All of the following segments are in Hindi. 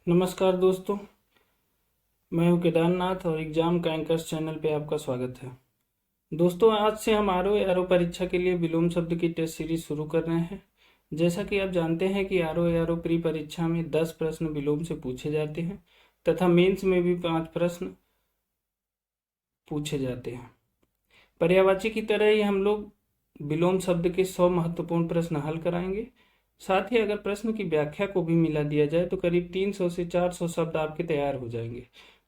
नमस्कार दोस्तों, मैं हूं केदारनाथ और एग्जाम कैंकर्स चैनल पे आपका स्वागत है। दोस्तों, आज से हम आरओ एआरओ परीक्षा के लिए विलोम शब्द की टेस्ट सीरीज शुरू कर रहे हैं। जैसा कि आप जानते हैं कि आरओ एआरओ प्री परीक्षा में 10 प्रश्न विलोम से पूछे जाते हैं तथा मेंस में भी 5 प्रश्न पूछे जाते हैं। पर्यायवाची की तरह ही हम लोग विलोम शब्द के 100 महत्वपूर्ण प्रश्न हल कराएंगे। साथ ही अगर प्रश्न की व्याख्या को भी मिला दिया जाए तो करीब 300 से 400 शब्द आपके तैयार हो जाएंगे,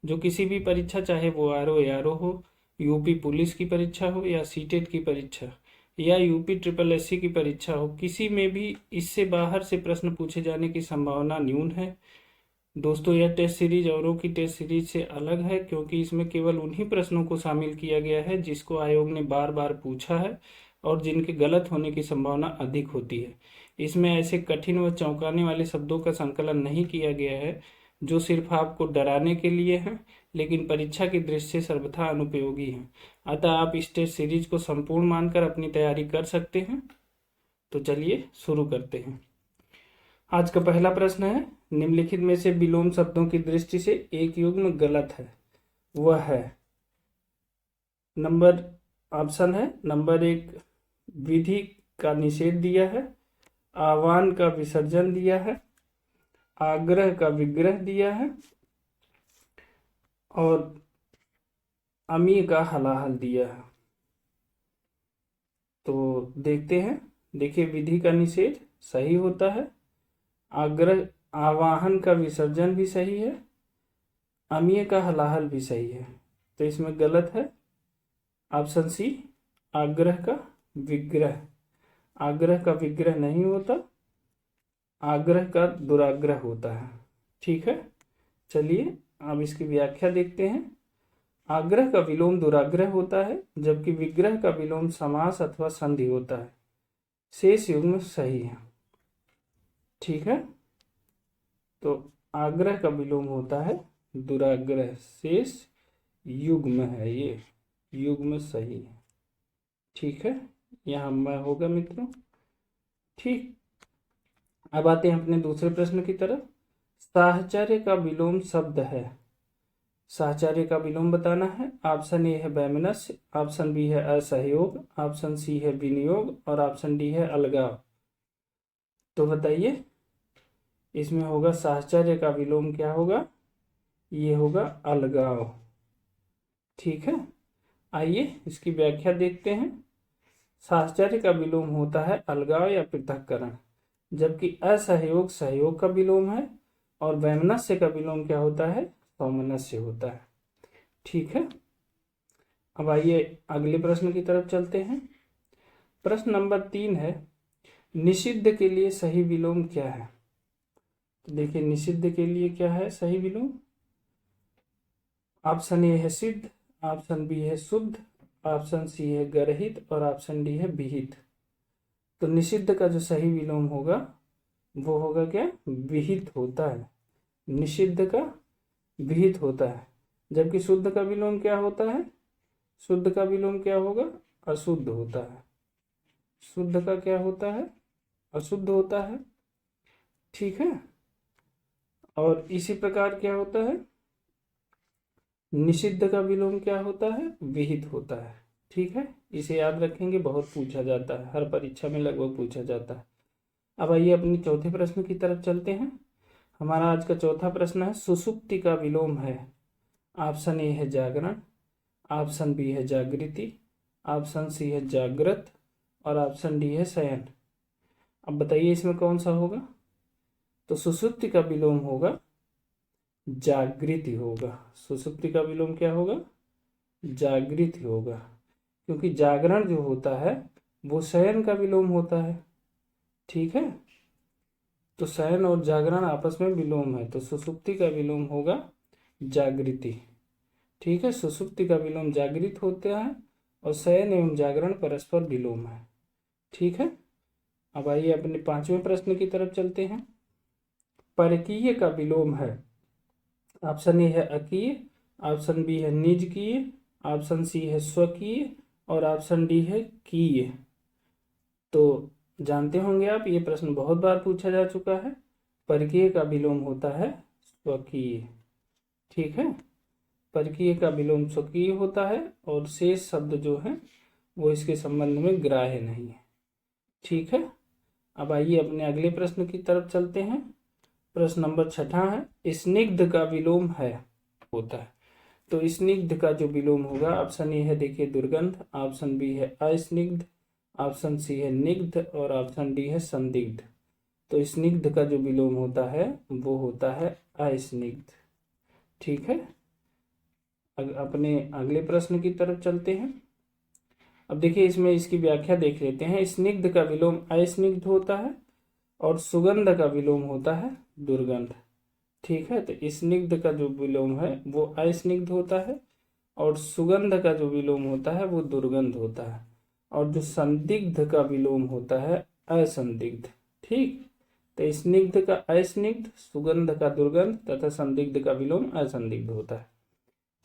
जो किसी भी परीक्षा, चाहे वो आरओ एआरओ हो, यूपी पुलिस की परीक्षा हो या सीटेट की परीक्षा या यूपी ट्रिपल एससी की परीक्षा हो, किसी में भी इससे बाहर से प्रश्न पूछे जाने की संभावना न्यून है। दोस्तों, यह टेस्ट सीरीज औरों की टेस्ट सीरीज से अलग है क्योंकि इसमें केवल उन्हीं प्रश्नों को शामिल किया गया है जिसको आयोग ने बार बार पूछा है और जिनके गलत होने की संभावना अधिक होती है। इसमें ऐसे कठिन व चौंकाने वाले शब्दों का संकलन नहीं किया गया है जो सिर्फ आपको डराने के लिए हैं, लेकिन परीक्षा की दृष्टि से सर्वथा अनुपयोगी हैं। अतः आप इस टेस्ट सीरीज को संपूर्ण मानकर अपनी तैयारी कर सकते हैं। तो चलिए शुरू करते हैं। आज का पहला प्रश्न है, निम्नलिखित में से विलोम शब्दों की दृष्टि से एक युग्म गलत है। वह है ऑप्शन है नंबर 1, विधि का निषेध दिया है, आह्वान का विसर्जन दिया है, आग्रह का विग्रह दिया है और अमी का हलाहल दिया है। तो देखते हैं। देखिए, विधि का निषेध सही होता है, आग्रह आवाहन का विसर्जन भी सही है, अमीय का हलाहल भी सही है। तो इसमें गलत है ऑप्शन सी, आग्रह का विग्रह। आग्रह का विग्रह नहीं होता, आग्रह का दुराग्रह होता है। ठीक है, चलिए अब इसकी व्याख्या देखते हैं। आग्रह का विलोम दुराग्रह होता है, जबकि विग्रह का विलोम समास अथवा संधि होता है। शेष युग्म सही है। ठीक है, तो आग्रह का विलोम होता है दुराग्रह, शेष युग्म है, ये युग्म सही है। ठीक है, यहाँ मैं होगा मित्रों। ठीक, अब आते हैं अपने दूसरे प्रश्न की तरफ। साहचर्य का विलोम शब्द है। साहचर्य का विलोम बताना है। ऑप्शन ए है वैमनस्य, ऑप्शन बी है असहयोग, ऑप्शन सी है विनियोग और ऑप्शन डी है अलगाव। तो बताइए, इसमें होगा साहचर्य का विलोम क्या होगा? ये होगा अलगाव। ठीक है, आइए इसकी व्याख्या देखते हैं। साहचर्य का विलोम होता है अलगाव या पृथक्करण, जबकि असहयोग सहयोग का विलोम है और वैमनस्य का विलोम क्या होता है? सौमनस्य होता है। ठीक है, अब आइए अगले प्रश्न की तरफ चलते हैं। प्रश्न नंबर 3 है, निषिद्ध के लिए सही विलोम क्या है? तो देखिए, निषिद्ध के लिए क्या है सही विलोम? ऑप्शन ए है सिद्ध, ऑप्शन बी है शुद्ध, ऑप्शन सी है गर्हित और ऑप्शन डी है विहित। तो निषिद्ध का जो सही विलोम होगा वो होगा क्या? विहित होता है। निषिद्ध का विहित होता है, जबकि शुद्ध का विलोम क्या होता है? शुद्ध का विलोम क्या होगा? अशुद्ध होता है। शुद्ध का क्या होता है? अशुद्ध होता है। ठीक है, और इसी प्रकार क्या होता है? निषिद्ध का विलोम क्या होता है? विहित होता है। ठीक है, इसे याद रखेंगे, बहुत पूछा जाता है, हर परीक्षा में लगभग पूछा जाता है। अब आइए अपनी चौथे प्रश्न की तरफ चलते हैं। हमारा आज का चौथा प्रश्न है, सुषुप्ति का विलोम है। ऑप्शन ए है जागरण, ऑप्शन बी है जागृति, ऑप्शन सी है जागृत और ऑप्शन डी है शयन। अब बताइए इसमें कौन सा होगा? तो सुषुप्ति का विलोम होगा जागृति होगा। सुषुप्ति का विलोम क्या होगा? जागृति होगा, क्योंकि जागरण जो होता है वो शयन का विलोम होता है। ठीक है, तो शयन और जागरण आपस में विलोम है, तो सुषुप्ति का विलोम होगा जागृति। ठीक है, सुषुप्ति का विलोम जागृत होता है और शयन एवं जागरण परस्पर विलोम है। ठीक है, अब आइए अपने पांचवें प्रश्न की तरफ चलते हैं। परकीय का विलोम है। ऑप्शन ए है अकीय, ऑप्शन बी है निजकीय, ऑप्शन सी है स्वकीय और ऑप्शन डी है कीय। तो जानते होंगे आप, ये प्रश्न बहुत बार पूछा जा चुका है। परकीय का विलोम होता है स्वकीय। ठीक है, परकीय का विलोम स्वकीय होता है और शेष शब्द जो है वो इसके संबंध में ग्राह्य नहीं है। ठीक है, अब आइए अपने अगले प्रश्न की तरफ चलते हैं। प्रश्न नंबर 6 है, स्निग्ध का विलोम है होता है। तो स्निग्ध का जो विलोम होगा, ऑप्शन ए है देखिए दुर्गंध, ऑप्शन बी है अस्निग्ध, ऑप्शन सी है निग्ध और ऑप्शन डी है संदिग्ध। तो स्निग्ध का जो विलोम होता है वो होता है अस्निग्ध। ठीक है, अपने अगले प्रश्न की तरफ चलते हैं। अब देखिए इसमें इसकी व्याख्या देख लेते हैं। स्निग्ध का विलोम अस्निग्ध होता है और सुगंध का विलोम होता है दुर्गंध। ठीक है, तो स्निग्ध का जो विलोम है वो अस्निग्ध होता है और सुगंध का जो विलोम होता है वो दुर्गंध होता है, और जो संदिग्ध का विलोम होता है असंदिग्ध। ठीक, तो स्निग्ध का अस्निग्ध, सुगंध का दुर्गंध तथा संदिग्ध का विलोम असंदिग्ध होता है।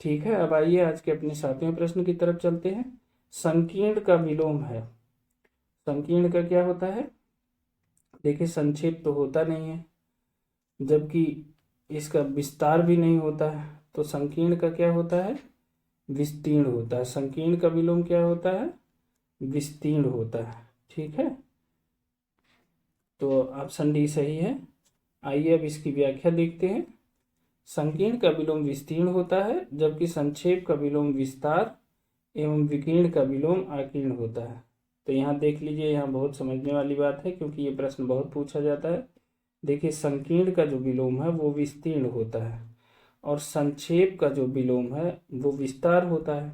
ठीक है, अब आइए आज के अपने 7वें प्रश्न की तरफ चलते हैं। संकीर्ण का विलोम है। संकीर्ण का क्या होता है? देखिए संक्षेप तो होता नहीं है, जबकि इसका विस्तार भी नहीं होता है। तो संकीर्ण का क्या होता है? विस्तीर्ण होता है। संकीर्ण का विलोम क्या होता है? विस्तीर्ण होता है। ठीक है, तो ऑप्शन डी सही है। आइए अब इसकी व्याख्या देखते हैं। संकीर्ण का विलोम विस्तीर्ण होता है, जबकि संक्षेप का विलोम विस्तार एवं विकीर्ण का विलोम आकीर्ण होता है। तो यहाँ देख लीजिए, यहाँ बहुत समझने वाली बात है क्योंकि ये प्रश्न बहुत पूछा जाता है। देखिए संकीर्ण का जो विलोम है वो विस्तीर्ण होता है और संक्षेप का जो विलोम है वो विस्तार होता है,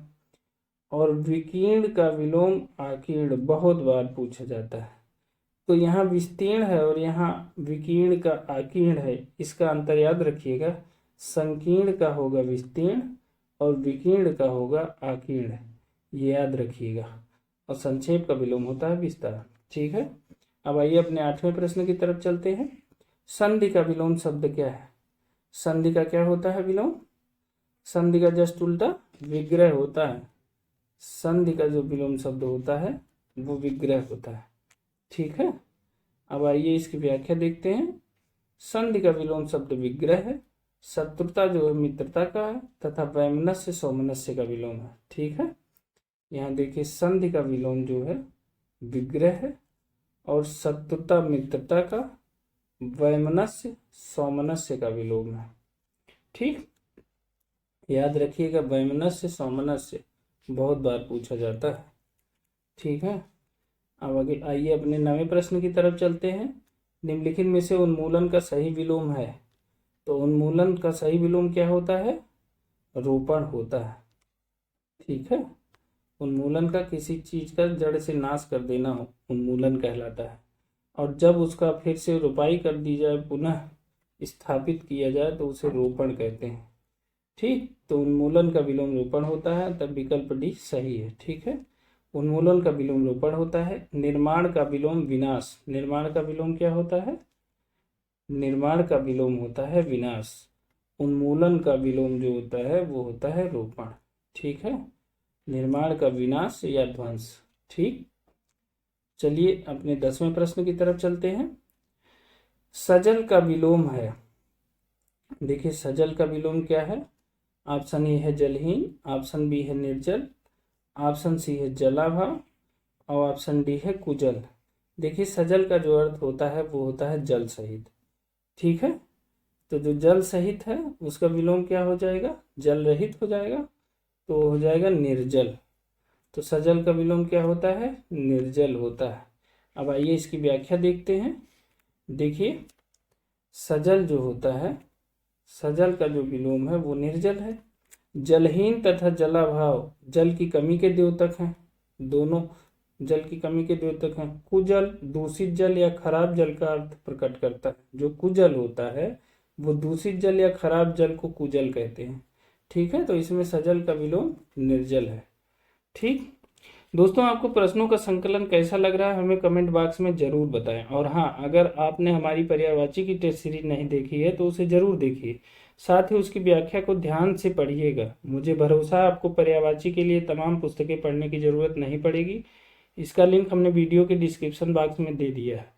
और विकीर्ण का विलोम आकीर्ण बहुत बार पूछा जाता है। तो यहाँ विस्तीर्ण है और यहाँ विकीर्ण का आकीर्ण है, इसका अंतर याद रखिएगा। संकीर्ण का होगा विस्तीर्ण और विकीर्ण का होगा आकीर्ण, ये याद रखिएगा। और संक्षेप का विलोम होता है विस्तार। ठीक है, अब आइए अपने 8वें प्रश्न की तरफ चलते हैं। संधि का विलोम शब्द क्या है? संधि का क्या होता है विलोम? संधि का जस्ट उल्टा विग्रह होता है। संधि का जो विलोम शब्द होता है वो विग्रह होता है। ठीक है, अब आइए इसकी व्याख्या देखते हैं। संधि का विलोम शब्द विग्रह है, शत्रुता जो है मित्रता का है तथा वैमनस्य सौमनस्य का विलोम है। ठीक है, यहाँ देखिए संधि का विलोम जो है विग्रह है और शत्रुता मित्रता का, वैमनस्य सौमनस्य का विलोम है। ठीक, याद रखिएगा, वैमनस्य सौमनस्य बहुत बार पूछा जाता है। ठीक है, अब आगे आइए अपने 9वें प्रश्न की तरफ चलते हैं। निम्नलिखित में से उन्मूलन का सही विलोम है। तो उन्मूलन का सही विलोम क्या होता है? रोपण होता है। ठीक है, उन्मूलन का किसी चीज का जड़ से नाश कर देना हो उन्मूलन कहलाता है, और जब उसका फिर से रोपाई कर दी जाए, पुनः स्थापित किया जाए तो उसे रोपण कहते हैं। ठीक, तो उन्मूलन का विलोम रोपण होता है, तब विकल्प डी सही है। ठीक है, उन्मूलन का विलोम रोपण होता है। निर्माण का विलोम विनाश। निर्माण का विलोम क्या होता है? निर्माण का विलोम होता है विनाश। उन्मूलन का विलोम जो होता है वो होता है रोपण। ठीक है, निर्माण का विनाश या ध्वंस। ठीक, चलिए अपने 10वें प्रश्न की तरफ चलते हैं। सजल का विलोम है। देखिए सजल का विलोम क्या है? ऑप्शन ए है जलहीन, ऑप्शन बी है निर्जल, ऑप्शन सी है जलाभाव और ऑप्शन डी है कुजल। देखिए सजल का जो अर्थ होता है वो होता है जल सहित। ठीक है, तो जो जल सहित है उसका विलोम क्या हो जाएगा? जल रहित हो जाएगा, तो हो जाएगा निर्जल। तो सजल का विलोम क्या होता है? निर्जल होता है। अब आइए इसकी व्याख्या देखते हैं। देखिए सजल जो होता है, सजल का जो विलोम है वो निर्जल है। जलहीन तथा जलाभाव जल की कमी के द्योतक हैं, दोनों जल की कमी के द्योतक हैं। कुजल दूषित जल या खराब जल का अर्थ प्रकट करता है। जो कुजल होता है वो दूषित जल या खराब जल को कुजल कहते हैं। ठीक है, तो इसमें सजल का विलोम निर्जल है। ठीक दोस्तों, आपको प्रश्नों का संकलन कैसा लग रहा है हमें कमेंट बॉक्स में जरूर बताएं। और हाँ, अगर आपने हमारी पर्यायवाची की टेस्ट सीरीज नहीं देखी है तो उसे जरूर देखिए, साथ ही उसकी व्याख्या को ध्यान से पढ़िएगा। मुझे भरोसा है आपको पर्यायवाची के लिए तमाम पुस्तकें पढ़ने की जरूरत नहीं पड़ेगी। इसका लिंक हमने वीडियो के डिस्क्रिप्शन बॉक्स में दे दिया है।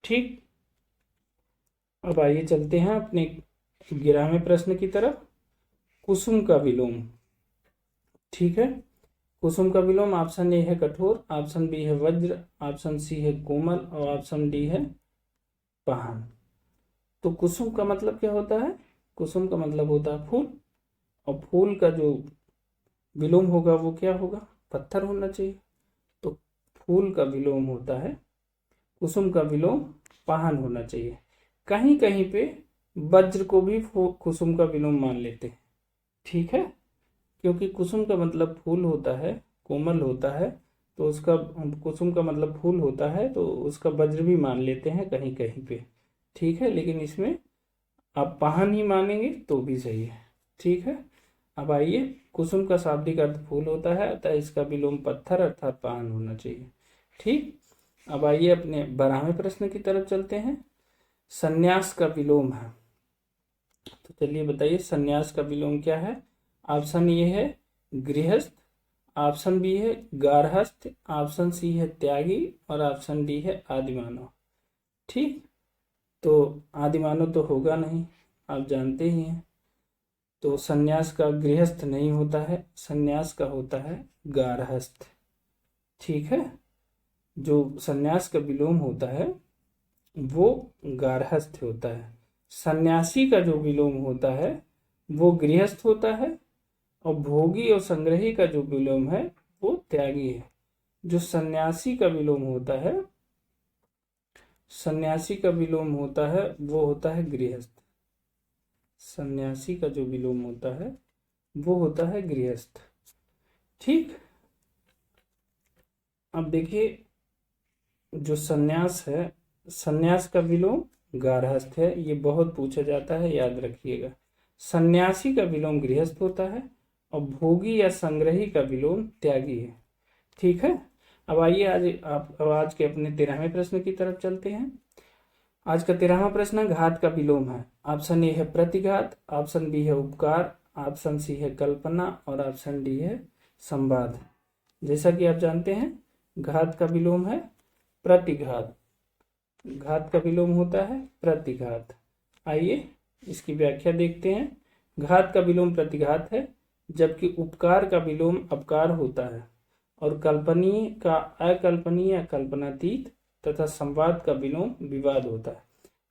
ठीक, अब आइए चलते हैं अपने 11वें प्रश्न की तरफ। कुसुम का विलोम। ठीक है, कुसुम का विलोम ऑप्शन ए है कठोर, ऑप्शन बी है वज्र, ऑप्शन सी है कोमल और ऑप्शन डी है पाहन। तो कुसुम का मतलब क्या होता है? कुसुम का मतलब होता है फूल, और फूल का जो विलोम होगा वो क्या होगा? पत्थर होना चाहिए। तो फूल का विलोम होता है, कुसुम का विलोम पाहन होना चाहिए। कहीं कहीं पे वज्र को भी कुसुम का विलोम मान लेते हैं। ठीक है, क्योंकि कुसुम का मतलब फूल होता है, कोमल होता है, तो उसका कुसुम का मतलब फूल होता है, तो उसका वज्र भी मान लेते हैं कहीं कहीं पे। ठीक है, लेकिन इसमें आप पाहन ही मानेंगे तो भी सही है। ठीक है, अब आइए, कुसुम का शाब्दिक अर्थ फूल होता है, अतः इसका विलोम पत्थर अर्थात पाहन होना चाहिए। ठीक, अब आइए अपने 12वें प्रश्न की तरफ चलते हैं। संन्यास का विलोम है, तो चलिए बताइए संन्यास का विलोम क्या है? ऑप्शन ए है गृहस्थ, ऑप्शन बी है गारहस्थ, ऑप्शन सी है त्यागी और ऑप्शन डी है आदिमानव। ठीक, तो आदिमानव तो होगा नहीं, आप जानते ही हैं। तो संन्यास का गृहस्थ नहीं होता है, संन्यास का होता है गारहस्थ। ठीक है, जो संन्यास का विलोम होता है वो गारहस्थ होता है। सन्यासी का जो विलोम होता है वो गृहस्थ होता है, और भोगी और संग्रही का जो विलोम है वो त्यागी है। जो सन्यासी का विलोम होता है, सन्यासी का विलोम होता है वो होता है गृहस्थ। सन्यासी का जो विलोम होता है वो होता है गृहस्थ। ठीक, अब देखिए, जो सन्यास है, सन्यास का विलोम गारहस्थ है, ये बहुत पूछा जाता है, याद रखिएगा। सन्यासी का विलोम गृहस्थ होता है, और भोगी या संग्रही का विलोम त्यागी है। ठीक है, अब आइए आज के अपने 13वें प्रश्न की तरफ चलते हैं। आज का 13वां प्रश्न घात का विलोम है। ऑप्शन ए है प्रतिघात, ऑप्शन बी है उपकार, ऑप्शन सी है कल्पना और ऑप्शन डी है संवाद। जैसा कि आप जानते हैं, घात का विलोम है प्रतिघात, घात का विलोम होता है प्रतिघात। आइए इसकी व्याख्या देखते हैं। घात का विलोम प्रतिघात है, जबकि उपकार का विलोम अपकार होता है, और कल्पनीय का अकल्पनीय या कल्पनातीत तथा संवाद का विलोम विवाद होता है।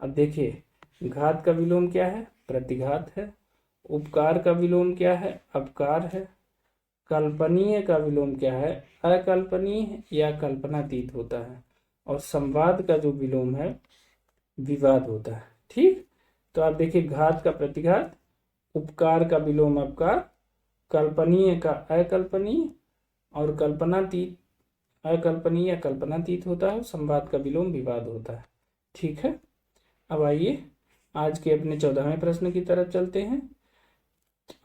अब देखिए, घात का विलोम क्या है? प्रतिघात है। उपकार का विलोम क्या है? अपकार है। कल्पनीय का विलोम क्या है? अकल्पनीय या कल्पनातीत होता है। और संवाद का जो विलोम है विवाद होता है। ठीक, तो आप देखिए, घात का प्रतिघात, उपकार का विलोम अपकार, कल्पनीय का अकल्पनीय और कल्पनातीत, अकल्पनीय या कल्पनातीत होता है, संवाद का विलोम विवाद होता है। ठीक है, अब आइए आज के अपने 14वें प्रश्न की तरफ चलते हैं।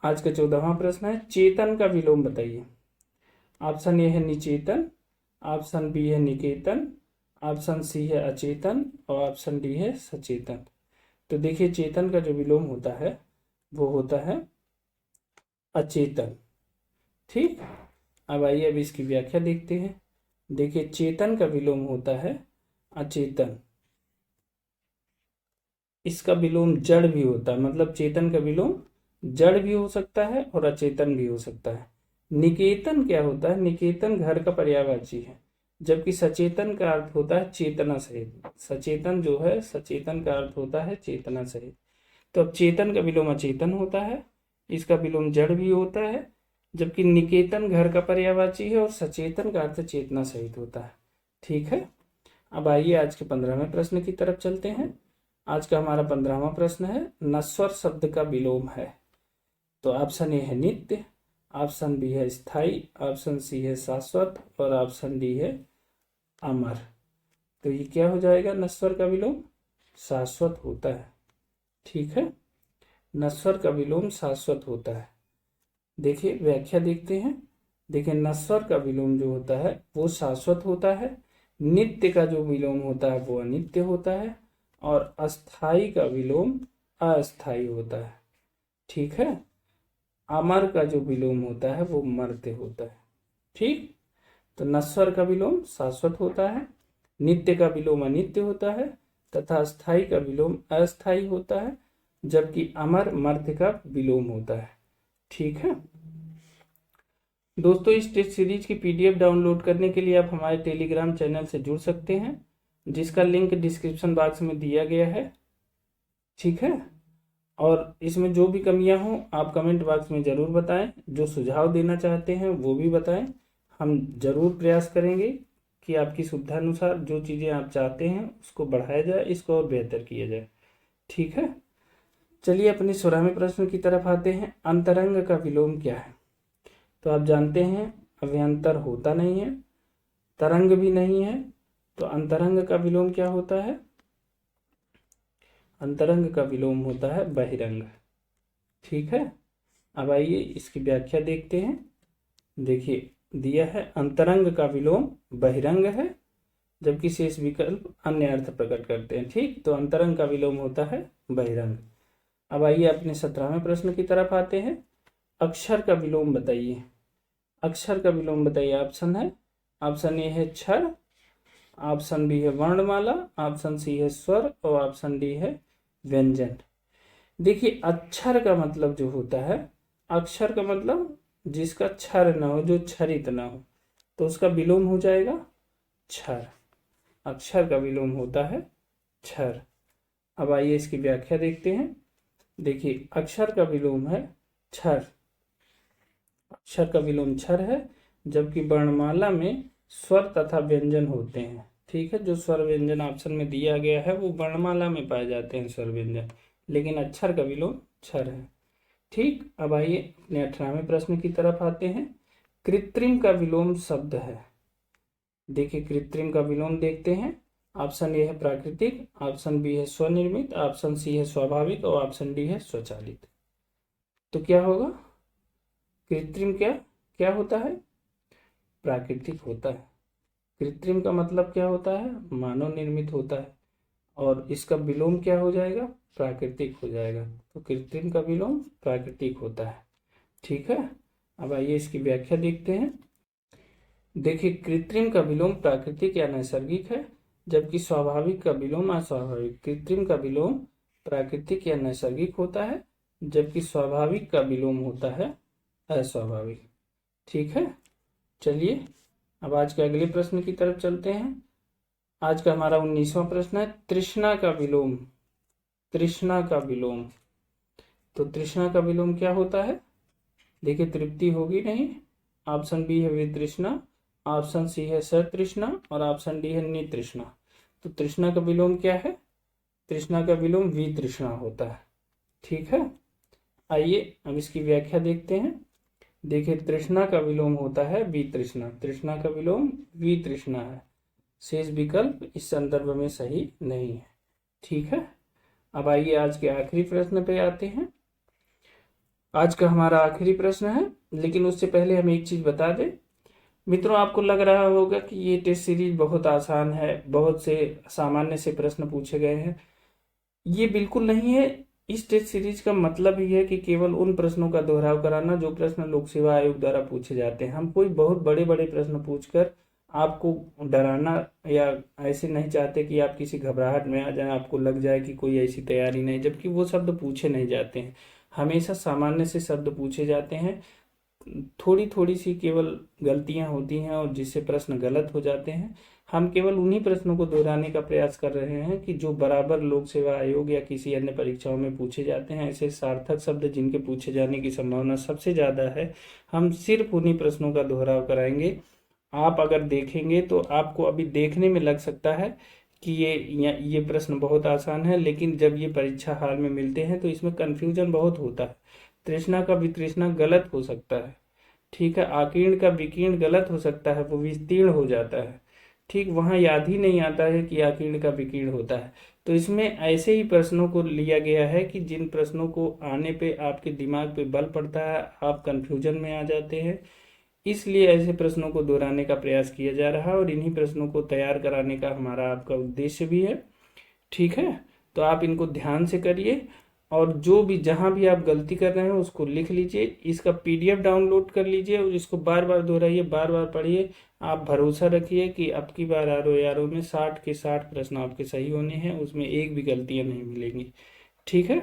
आज का 14वां प्रश्न है चेतन का विलोम बताइए। ऑप्शन ए है निचेतन, ऑप्शन बी है निकेतन, ऑप्शन सी है अचेतन और ऑप्शन डी है सचेतन। तो देखिए, चेतन का जो विलोम होता है वो होता है अचेतन। ठीक, अब आइए अब इसकी व्याख्या देखते हैं। देखिए, चेतन का विलोम होता है अचेतन। इसका विलोम जड़ भी होता है, मतलब चेतन का विलोम जड़ भी हो सकता है और अचेतन भी हो सकता है। निकेतन क्या होता है? निकेतन घर का पर्यायवाची है, जबकि सचेतन का अर्थ होता है चेतना सहित। सचेतन जो है, सचेतन का अर्थ होता है चेतना सहित। तो अब चेतन का विलोम अचेतन होता है, इसका विलोम जड़ भी होता है, जबकि निकेतन घर का पर्यायवाची है और सचेतन का अर्थ चेतना सहित होता है। ठीक है, अब आइए आज के 15वें प्रश्न की तरफ चलते हैं। आज का हमारा 15वां प्रश्न है नश्वर शब्द का विलोम है। तो ऑप्शन ए है नित्य, ऑप्शन बी है स्थाई, ऑप्शन सी है शाश्वत और ऑप्शन डी है अमर। तो ये क्या हो जाएगा? नश्वर का विलोम शाश्वत होता है। ठीक है, नश्वर का विलोम शाश्वत होता है। देखिए, व्याख्या देखते हैं। देखिए, नश्वर का विलोम जो होता है वो शाश्वत होता है, नित्य का जो विलोम होता है वो अनित्य होता है, और अस्थाई का विलोम अस्थाई होता है। ठीक है, अमर का जो विलोम होता है वो मर्त्य होता है। ठीक, तो नश्वर का विलोम शाश्वत होता है, नित्य का विलोम अनित्य होता है, तथा स्थाई का विलोम अस्थाई होता है, जबकि अमर मर्त्य का विलोम होता है। ठीक है दोस्तों, इस टेस्ट सीरीज की पीडीएफ डाउनलोड करने के लिए आप हमारे टेलीग्राम चैनल से जुड़ सकते हैं, जिसका लिंक डिस्क्रिप्शन बॉक्स में दिया गया है। ठीक है, और इसमें जो भी कमियां हों आप कमेंट बॉक्स में ज़रूर बताएं, जो सुझाव देना चाहते हैं वो भी बताएं। हम ज़रूर प्रयास करेंगे कि आपकी सुविधा अनुसार जो चीज़ें आप चाहते हैं उसको बढ़ाया जाए, इसको और बेहतर किया जाए। ठीक है, चलिए अपने 16वें प्रश्न की तरफ आते हैं। अंतरंग का विलोम क्या है? तो आप जानते हैं अभ्यंतर होता नहीं है, तरंग भी नहीं है, तो अंतरंग का विलोम क्या होता है? अंतरंग का विलोम होता है बहिरंग। ठीक है, अब आइए इसकी व्याख्या देखते हैं। देखिए दिया है अंतरंग का विलोम बहिरंग है, जबकि शेष विकल्प अन्य अर्थ प्रकट करते हैं। ठीक, तो अंतरंग का विलोम होता है बहिरंग। अब आइए अपने 17वें प्रश्न की तरफ आते हैं। अक्षर का विलोम बताइए। अक्षर का विलोम बताइए। ऑप्शन है, ऑप्शन ए है क्षर, ऑप्शन बी है वर्णमाला, ऑप्शन सी है स्वर और ऑप्शन डी है व्यंजन। देखिए अक्षर का मतलब जो होता है, अक्षर का मतलब जिसका क्षर न हो, जो क्षरित न हो, तो उसका विलोम हो जाएगा क्षर। अक्षर का विलोम होता है क्षर। अब आइए इसकी व्याख्या देखते हैं। देखिए अक्षर का विलोम है क्षर, अक्षर का विलोम क्षर है, जबकि वर्णमाला में स्वर तथा व्यंजन होते हैं। ठीक है, जो स्वर व्यंजन ऑप्शन में दिया गया है वो वर्णमाला में पाए जाते हैं स्वर व्यंजन, लेकिन अक्षर का विलोम क्षर है। ठीक, अब आइए अपने 18वें प्रश्न की तरफ आते हैं। कृत्रिम का विलोम शब्द है। देखिए कृत्रिम का विलोम देखते हैं। ऑप्शन ए है प्राकृतिक, ऑप्शन बी है स्वनिर्मित, ऑप्शन सी है स्वाभाविक और ऑप्शन डी है स्वचालित। तो क्या होगा? कृत्रिम क्या क्या होता है? प्राकृतिक होता है। कृत्रिम का मतलब क्या होता है? मानव निर्मित होता है, और इसका विलोम क्या हो जाएगा? प्राकृतिक हो जाएगा। तो कृत्रिम का विलोम प्राकृतिक होता है। ठीक है, अब आइए इसकी व्याख्या देखते हैं। देखिए कृत्रिम का विलोम प्राकृतिक या नैसर्गिक है, जबकि स्वाभाविक का विलोम अस्वाभाविक। कृत्रिम का विलोम प्राकृतिक या नैसर्गिक होता है, जबकि स्वाभाविक का विलोम होता है अस्वाभाविक। ठीक है, चलिए अब आज के अगले प्रश्न की तरफ चलते हैं। आज का हमारा 19वां प्रश्न है, तृष्णा का विलोम। तृष्णा का विलोम, तो तृष्णा का विलोम क्या होता है? देखिए तृप्ति होगी नहीं। ऑप्शन बी है वितृष्णा, ऑप्शन सी है सतृष्णा और ऑप्शन डी है नितृष्णा। तो तृष्णा का विलोम क्या है? तृष्णा का विलोम वितृष्णा होता है। ठीक है, आइए अब इसकी व्याख्या देखते हैं। देखिए तृष्णा का विलोम होता है वितृष्णा, तृष्णा का विलोम वितृष्णा है। शेष विकल्प इस संदर्भ में सही नहीं है। ठीक है, अब आइए आज के आखिरी प्रश्न पे आते हैं। आज का हमारा आखिरी प्रश्न है, लेकिन उससे पहले हम एक चीज बता दें मित्रों, आपको लग रहा होगा कि ये टेस्ट सीरीज बहुत आसान है, बहुत से सामान्य से प्रश्न पूछे गए हैं। ये बिल्कुल नहीं है। इस टेस्ट सीरीज का मतलब ही है कि केवल उन प्रश्नों का दोहराव कराना जो प्रश्न लोक सेवा आयोग द्वारा पूछे जाते हैं। हम कोई बहुत बड़े बड़े प्रश्न पूछकर आपको डराना या ऐसे नहीं चाहते कि आप किसी घबराहट में आ जाए, आपको लग जाए कि कोई ऐसी तैयारी नहीं, जबकि वो शब्द पूछे नहीं जाते हैं। हमेशा सामान्य से शब्द पूछे जाते हैं। थोड़ी थोड़ी सी केवल गलतियां होती हैं और जिससे प्रश्न गलत हो जाते हैं। हम केवल उन्हीं प्रश्नों को दोहराने का प्रयास कर रहे हैं कि जो बराबर लोक सेवा आयोग या किसी अन्य परीक्षाओं में पूछे जाते हैं। ऐसे सार्थक शब्द जिनके पूछे जाने की संभावना सबसे ज़्यादा है, हम सिर्फ उन्हीं प्रश्नों का दोहराव कराएंगे। आप अगर देखेंगे तो आपको अभी देखने में लग सकता है कि ये प्रश्न बहुत आसान है, लेकिन जब ये परीक्षा हाल में मिलते हैं तो इसमें कन्फ्यूजन बहुत होता है। तृष्णा का वितृष्णा गलत हो सकता है। ठीक है, आकीर्ण का विकीर्ण गलत हो सकता है, वो विस्तीर्ण हो जाता है। ठीक, वहाँ याद ही नहीं आता है कि आकीर्ण का विकीर्ण होता है। तो इसमें ऐसे ही प्रश्नों को लिया गया है कि जिन प्रश्नों को आने पे आपके दिमाग पे बल पड़ता है, आप कंफ्यूजन में आ जाते हैं। इसलिए ऐसे प्रश्नों को दोहराने का प्रयास किया जा रहा है और इन्हीं प्रश्नों को तैयार कराने का हमारा आपका उद्देश्य भी है। ठीक है, तो आप इनको ध्यान से करिए और जो भी जहाँ भी आप गलती कर रहे हैं उसको लिख लीजिए, इसका पीडीएफ डाउनलोड कर लीजिए और इसको बार बार दोहराइए, बार बार पढ़िए। आप भरोसा रखिए कि अब की बार आर में 60 के 60 प्रश्न आपके सही होने हैं, उसमें एक भी गलतियाँ नहीं मिलेंगी। ठीक है,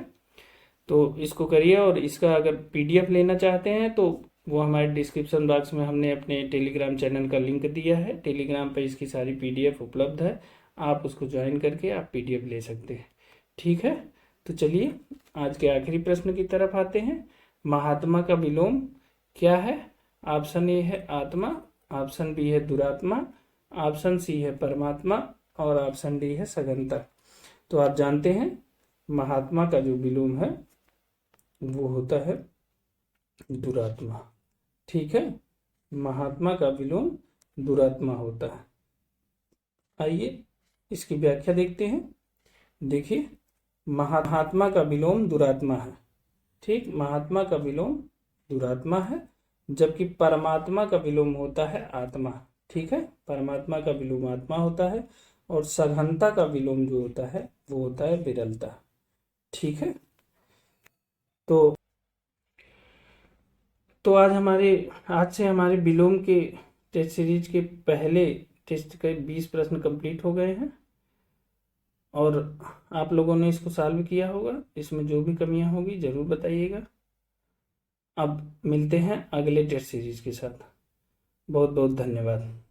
तो इसको करिए। और इसका अगर पीडीएफ लेना चाहते हैं तो वो हमारे डिस्क्रिप्शन बॉक्स में हमने अपने टेलीग्राम चैनल का लिंक दिया है, टेलीग्राम पर इसकी सारी पीडीएफ उपलब्ध है, आप उसको ज्वाइन करके आप पीडीएफ ले सकते हैं। ठीक है, तो चलिए आज के आखिरी प्रश्न की तरफ आते हैं। महात्मा का विलोम क्या है? ऑप्शन ए है आत्मा, ऑप्शन बी है दुरात्मा, ऑप्शन सी है परमात्मा और ऑप्शन डी है सगंता। तो आप जानते हैं महात्मा का जो विलोम है वो होता है दुरात्मा। ठीक है, महात्मा का विलोम दुरात्मा होता है। आइए इसकी व्याख्या देखते हैं। देखिए, महात्मा का विलोम दुरात्मा है। ठीक, महात्मा का विलोम दुरात्मा है, जबकि परमात्मा का विलोम होता है आत्मा। ठीक है, परमात्मा का विलोम आत्मा होता है और सघनता का विलोम जो होता है वो होता है विरलता। ठीक है, तो आज से हमारे विलोम के टेस्ट सीरीज के पहले टेस्ट के 20 प्रश्न कंप्लीट हो गए हैं और आप लोगों ने इसको सॉल्व किया होगा। इसमें जो भी कमियां होगी ज़रूर बताइएगा। अब मिलते हैं अगले टेस्ट सीरीज के साथ। बहुत बहुत धन्यवाद।